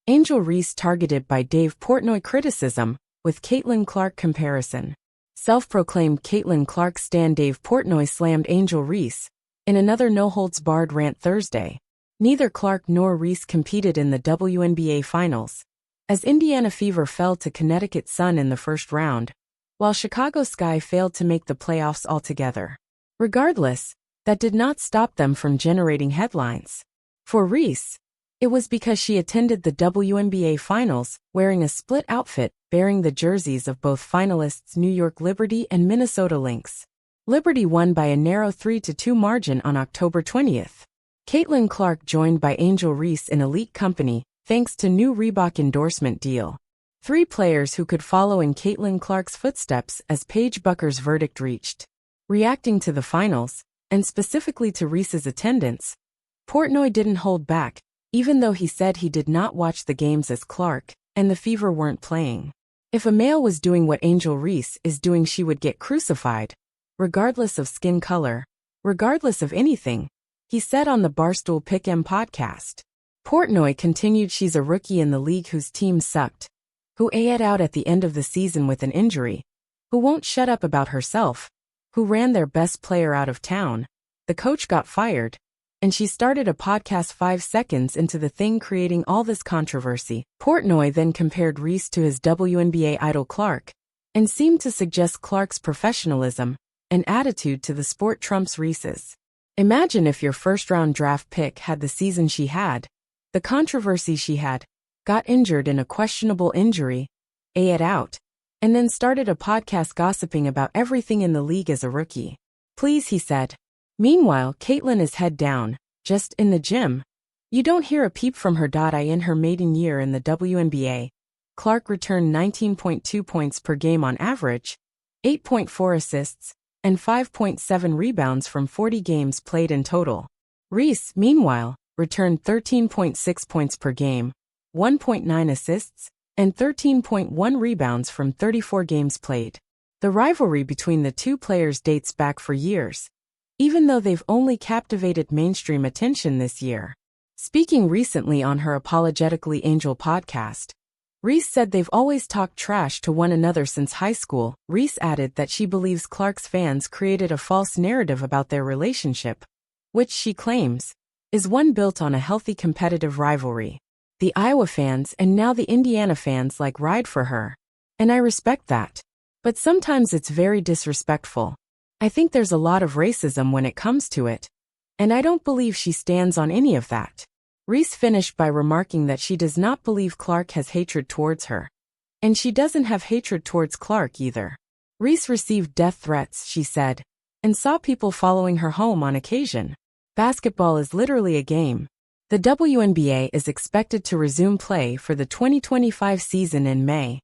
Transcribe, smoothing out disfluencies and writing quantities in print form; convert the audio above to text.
Angel Reese targeted by Dave Portnoy criticism, with Caitlin Clark comparison. Self-proclaimed Caitlin Clark stan Dave Portnoy slammed Angel Reese in another no-holds-barred rant Thursday. Neither Clark nor Reese competed in the WNBA Finals, as Indiana Fever fell to Connecticut Sun in the first round, while Chicago Sky failed to make the playoffs altogether. Regardless, that did not stop them from generating headlines. For Reese, it was because she attended the WNBA Finals wearing a split outfit bearing the jerseys of both finalists New York Liberty and Minnesota Lynx. Liberty won by a narrow 3-2 margin on October 20th. Caitlin Clark joined by Angel Reese in elite company, thanks to new Reebok endorsement deal. Three players who could follow in Caitlin Clark's footsteps as Paige Bucker's verdict reached. Reacting to the finals, and specifically to Reese's attendance, Portnoy didn't hold back, even though he said he did not watch the games as Clark and the Fever weren't playing. If a male was doing what Angel Reese is doing, she would get crucified, regardless of skin color, regardless of anything, he said on the Barstool Pick'em podcast. Portnoy continued, she's a rookie in the league whose team sucked, who AI'd out at the end of the season with an injury, who won't shut up about herself, who ran their best player out of town, the coach got fired, and she started a podcast 5 seconds into the thing, creating all this controversy. Portnoy then compared Reese to his WNBA idol Clark, and seemed to suggest Clark's professionalism and attitude to the sport trumps Reese's. Imagine if your first-round draft pick had the season she had, the controversy she had, got injured in a questionable injury, AI'd out, and then started a podcast gossiping about everything in the league as a rookie. Please, he said. Meanwhile, Caitlin is head down, just in the gym. You don't hear a peep from her. In her maiden year in the WNBA, Clark returned 19.2 points per game on average, 8.4 assists, and 5.7 rebounds from 40 games played in total. Reese, meanwhile, returned 13.6 points per game, 1.9 assists, and 13.1 rebounds from 34 games played. The rivalry between the two players dates back for years, even though they've only captivated mainstream attention this year. Speaking recently on her Apologetically Angel podcast, Reese said they've always talked trash to one another since high school. Reese added that she believes Clark's fans created a false narrative about their relationship, which she claims is one built on a healthy competitive rivalry. The Iowa fans and now the Indiana fans ride for her. And I respect that. But sometimes it's very disrespectful. I think there's a lot of racism when it comes to it. And I don't believe she stands on any of that. Reese finished by remarking that she does not believe Clark has hatred towards her. And she doesn't have hatred towards Clark either. Reese received death threats, she said, and saw people following her home on occasion. Basketball is literally a game. The WNBA is expected to resume play for the 2025 season in May.